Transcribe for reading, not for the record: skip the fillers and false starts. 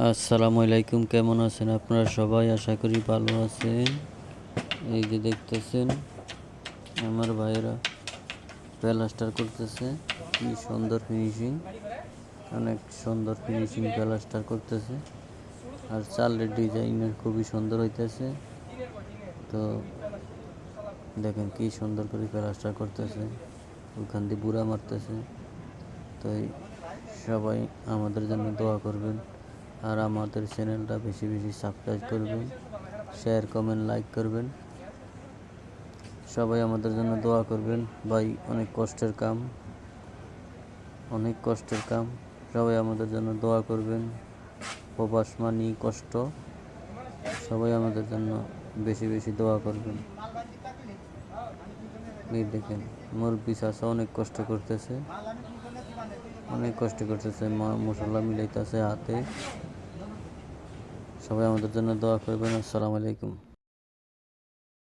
আসসালামু আলাইকুম, কেমন আছেন আপনারা সবাই? আশা করি ভালো আছেন। এই যে দেখতেছেন আমার ভাইয়েরা প্লাস্টার করতেছে, কি সুন্দর ফিনিশিং, অনেক সুন্দর ফিনিশিং প্লাস্টার করতেছে। আর চালের ডিজাইনের খুবই সুন্দর হইতেছে। তো দেখেন কি সুন্দর করে প্লাস্টার করতেছে, ওখান দিয়ে বুড়া মারতেছে। তো সবাই আমাদের জন্য দোয়া করবেন, আর আমাদের চ্যানেলটা বেশি বেশি সাবস্ক্রাইব করবেন, শেয়ার কমেন্ট লাইক করবেন। সবাই আমাদের জন্য দোয়া করবেন। ভাই অনেক কষ্টের কাম, অনেক কষ্টের কাম। সবাই আমাদের জন্য দোয়া করবেন। প্রবাস মানি কষ্ট, সবাই আমাদের জন্য বেশি বেশি দোয়া করবেন। এই দেখেন মুরব্বি চাচা অনেক কষ্ট করতেছে, অনেক কষ্ট করতেছে, মশলা মিলাইতেছে হাতে। সবাই আমাদের জন্য দোয়া করবেন। আসসালামু আলাইকুম।